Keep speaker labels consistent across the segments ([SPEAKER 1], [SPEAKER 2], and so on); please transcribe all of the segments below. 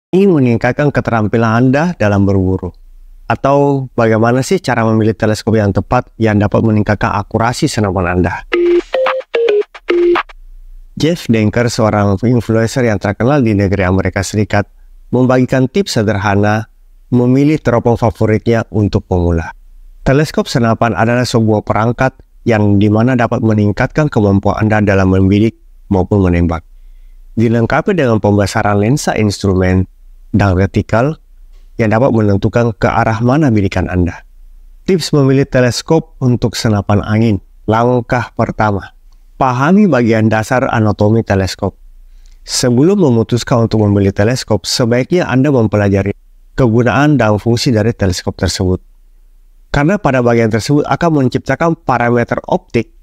[SPEAKER 1] Ini meningkatkan keterampilan Anda dalam berburu. Atau bagaimana sih cara memilih teleskop yang tepat yang dapat meningkatkan akurasi senapan Anda? Jeff Denker, seorang influencer yang terkenal di negeri Amerika Serikat, membagikan tips sederhana memilih teropong favoritnya untuk pemula. Teleskop senapan adalah sebuah perangkat yang dimana dapat meningkatkan kemampuan Anda dalam membidik maupun menembak. Dilengkapi dengan pembesaran lensa instrumen dan retikal yang dapat menentukan ke arah mana bidikan Anda. Tips memilih teleskop untuk senapan angin. Langkah pertama, pahami bagian dasar anatomi teleskop. Sebelum memutuskan untuk membeli teleskop, sebaiknya Anda mempelajari kegunaan dan fungsi dari teleskop tersebut. Karena pada bagian tersebut akan menciptakan parameter optik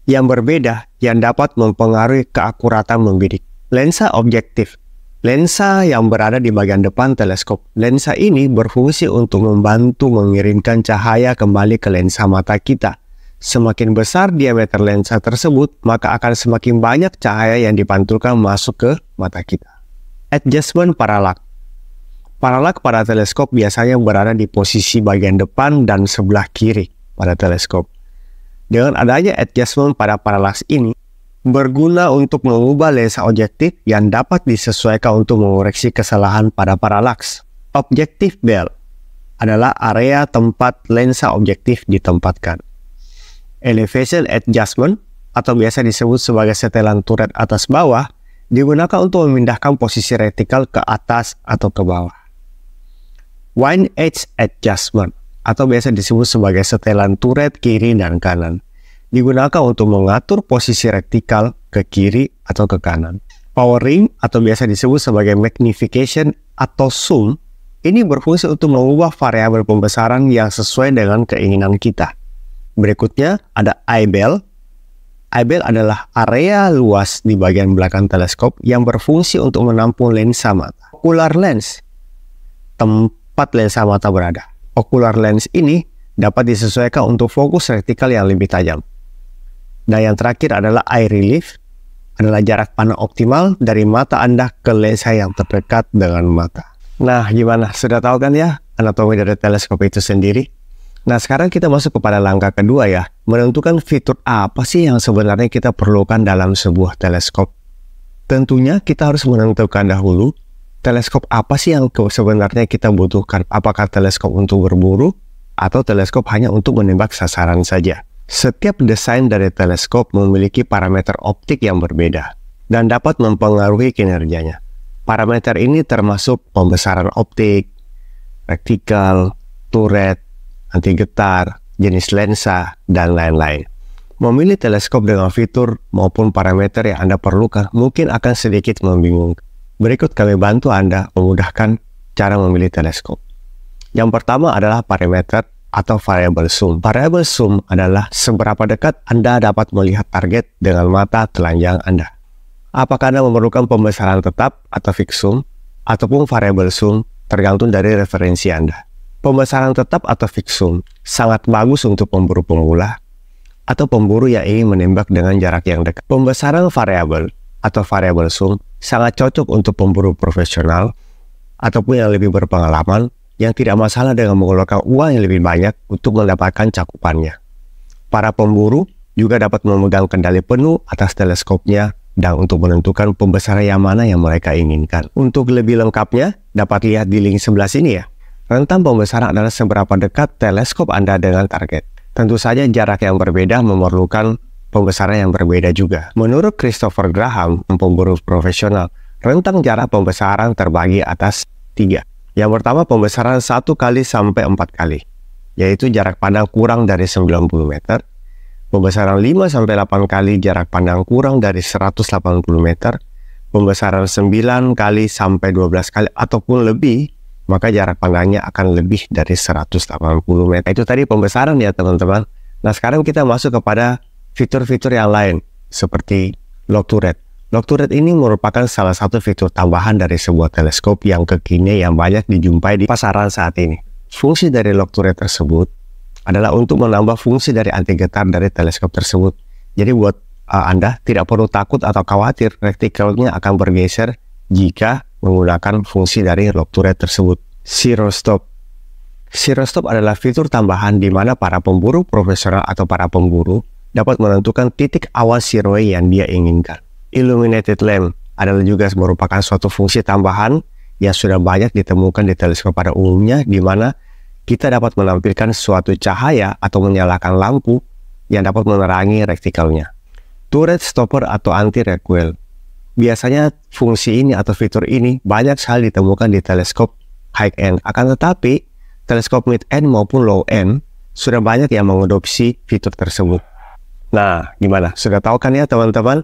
[SPEAKER 1] yang berbeda yang dapat mempengaruhi keakuratan membidik. Lensa objektif. Lensa yang berada di bagian depan teleskop. Lensa ini berfungsi untuk membantu mengirimkan cahaya kembali ke lensa mata kita. Semakin besar diameter lensa tersebut, maka akan semakin banyak cahaya yang dipantulkan masuk ke mata kita. Adjustment parallax. Parallax pada teleskop biasanya berada di posisi bagian depan dan sebelah kiri pada teleskop. Dengan adanya adjustment pada parallax ini, berguna untuk mengubah lensa objektif yang dapat disesuaikan untuk mengoreksi kesalahan pada parallax. Objective belt adalah area tempat lensa objektif ditempatkan. Elevation adjustment, atau biasa disebut sebagai setelan turret atas bawah, digunakan untuk memindahkan posisi retikal ke atas atau ke bawah. Wind edge adjustment, atau biasa disebut sebagai setelan turret kiri dan kanan, digunakan untuk mengatur posisi retikal ke kiri atau ke kanan. Power ring, atau biasa disebut sebagai magnification atau zoom, ini berfungsi untuk mengubah variabel pembesaran yang sesuai dengan keinginan kita. Berikutnya ada eyeball. Eyeball adalah area luas di bagian belakang teleskop yang berfungsi untuk menampung lensa mata. Ocular lens, tempat lensa mata berada. Ocular lens ini dapat disesuaikan untuk fokus retikal yang lebih tajam. Dan yang terakhir adalah eye relief, adalah jarak pandang optimal dari mata Anda ke lensa yang terdekat dengan mata. Nah, gimana? Sudah tahu kan ya anatomi dari teleskop itu sendiri? Nah, sekarang kita masuk kepada langkah kedua ya, menentukan fitur apa sih yang sebenarnya kita perlukan dalam sebuah teleskop. Tentunya kita harus menentukan dahulu teleskop apa sih yang sebenarnya kita butuhkan. Apakah teleskop untuk berburu atau teleskop hanya untuk menembak sasaran saja. Setiap desain dari teleskop memiliki parameter optik yang berbeda dan dapat mempengaruhi kinerjanya. Parameter ini termasuk pembesaran optik, retikal, turret, anti getar, jenis lensa, dan lain-lain. Memilih teleskop dengan fitur maupun parameter yang Anda perlukan mungkin akan sedikit membingungkan. Berikut kami bantu Anda memudahkan cara memilih teleskop. Yang pertama adalah parameter atau variable zoom. Variable zoom adalah seberapa dekat Anda dapat melihat target dengan mata telanjang Anda. Apakah Anda memerlukan pembesaran tetap atau fixed zoom, ataupun variable zoom tergantung dari referensi Anda. Pembesaran tetap atau fixed zoom sangat bagus untuk pemburu pemula atau pemburu yang ingin menembak dengan jarak yang dekat. Pembesaran variabel atau variable zoom sangat cocok untuk pemburu profesional ataupun yang lebih berpengalaman yang tidak masalah dengan mengeluarkan uang yang lebih banyak untuk mendapatkan cakupannya. Para pemburu juga dapat memegang kendali penuh atas teleskopnya dan untuk menentukan pembesaran yang mana yang mereka inginkan. Untuk lebih lengkapnya, dapat lihat di link sebelah sini ya. Rentang pembesaran adalah seberapa dekat teleskop Anda dengan target. Tentu saja jarak yang berbeda memerlukan pembesaran yang berbeda juga. Menurut Christopher Graham, pemburu profesional, rentang jarak pembesaran terbagi atas 3. Yang pertama, pembesaran 1 kali sampai 4 kali, yaitu jarak pandang kurang dari 90 meter. Pembesaran 5 sampai 8 kali, jarak pandang kurang dari 180 meter. Pembesaran 9 kali sampai 12 kali ataupun lebih, maka jarak pandangnya akan lebih dari 180 meter. Itu tadi pembesaran ya teman-teman. Nah, sekarang kita masuk kepada fitur-fitur yang lain, seperti lock turret. Lock turret ini merupakan salah satu fitur tambahan dari sebuah teleskop yang kekinian yang banyak dijumpai di pasaran saat ini. Fungsi dari lock turret tersebut adalah untuk menambah fungsi dari anti getar dari teleskop tersebut. Jadi buat Anda tidak perlu takut atau khawatir retikelnya akan bergeser jika menggunakan fungsi dari log turret tersebut. Zero stop. Zero stop adalah fitur tambahan di mana para pemburu profesional atau para pemburu dapat menentukan titik awal zero yang dia inginkan. Illuminated lamp adalah juga merupakan suatu fungsi tambahan yang sudah banyak ditemukan di teleskop pada umumnya, di mana kita dapat menampilkan suatu cahaya atau menyalakan lampu yang dapat menerangi retikelnya. Turret stopper atau anti-recoil. Biasanya fungsi ini atau fitur ini banyak sekali ditemukan di teleskop high-end. Akan tetapi, teleskop mid-end maupun low-end sudah banyak yang mengadopsi fitur tersebut. Nah, gimana? Sudah tahu kan ya teman-teman?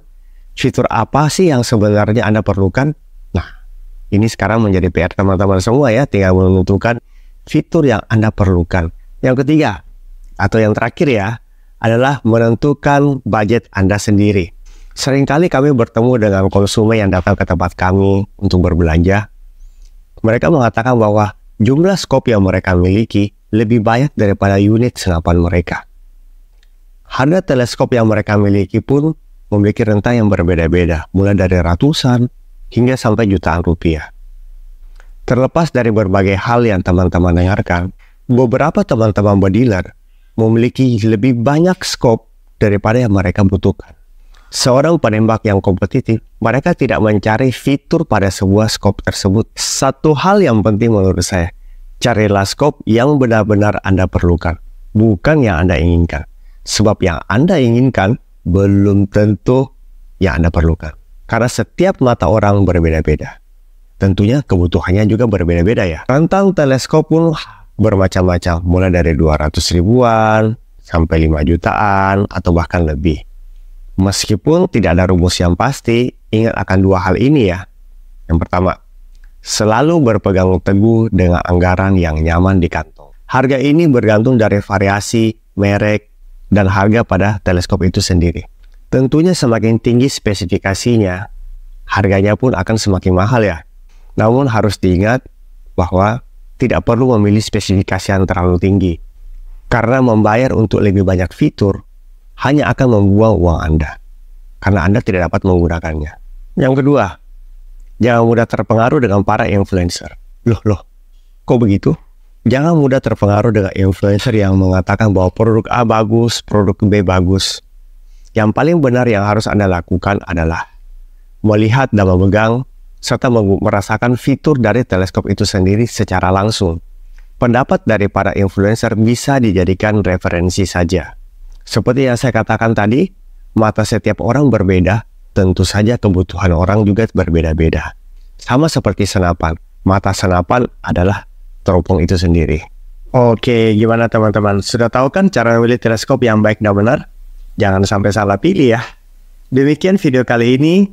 [SPEAKER 1] Fitur apa sih yang sebenarnya Anda perlukan? Nah, ini sekarang menjadi PR teman-teman semua ya, tinggal menentukan fitur yang Anda perlukan. Yang ketiga, atau yang terakhir ya, adalah menentukan budget Anda sendiri. Seringkali kami bertemu dengan konsumen yang datang ke tempat kami untuk berbelanja. Mereka mengatakan bahwa jumlah skop yang mereka miliki lebih banyak daripada unit senapan mereka. Harga teleskop yang mereka miliki pun memiliki rentang yang berbeda-beda, mulai dari ratusan hingga sampai jutaan rupiah. Terlepas dari berbagai hal yang teman-teman dengarkan, beberapa teman-teman bediler memiliki lebih banyak skop daripada yang mereka butuhkan. Seorang penembak yang kompetitif, mereka tidak mencari fitur pada sebuah skop tersebut. Satu hal yang penting menurut saya, carilah skop yang benar-benar Anda perlukan, bukan yang Anda inginkan. Sebab yang Anda inginkan belum tentu yang Anda perlukan. Karena setiap mata orang berbeda-beda. Tentunya kebutuhannya juga berbeda-beda ya. Rentang teleskop pun bermacam-macam, mulai dari 200 ribuan sampai 5 jutaan atau bahkan lebih. Meskipun tidak ada rumus yang pasti, ingat akan dua hal ini ya. Yang pertama, selalu berpegang teguh dengan anggaran yang nyaman di kantong. Harga ini bergantung dari variasi, merek, dan harga pada teleskop itu sendiri. Tentunya semakin tinggi spesifikasinya, harganya pun akan semakin mahal ya. Namun harus diingat bahwa tidak perlu memilih spesifikasi yang terlalu tinggi. Karena membayar untuk lebih banyak fitur hanya akan membuang uang Anda, karena Anda tidak dapat menggunakannya. Yang kedua, jangan mudah terpengaruh dengan para influencer. Loh, kok begitu? Jangan mudah terpengaruh dengan influencer yang mengatakan bahwa produk A bagus, produk B bagus. Yang paling benar yang harus Anda lakukan adalah melihat dan memegang serta merasakan fitur dari teleskop itu sendiri secara langsung. Pendapat dari para influencer bisa dijadikan referensi saja. Seperti yang saya katakan tadi, mata setiap orang berbeda, tentu saja kebutuhan orang juga berbeda-beda. Sama seperti senapan, mata senapan adalah teropong itu sendiri. Oke, gimana teman-teman? Sudah tahu kan cara memilih teleskop yang baik dan benar? Jangan sampai salah pilih ya. Demikian video kali ini.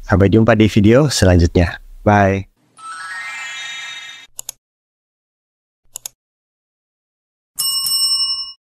[SPEAKER 1] Sampai jumpa di video selanjutnya. Bye.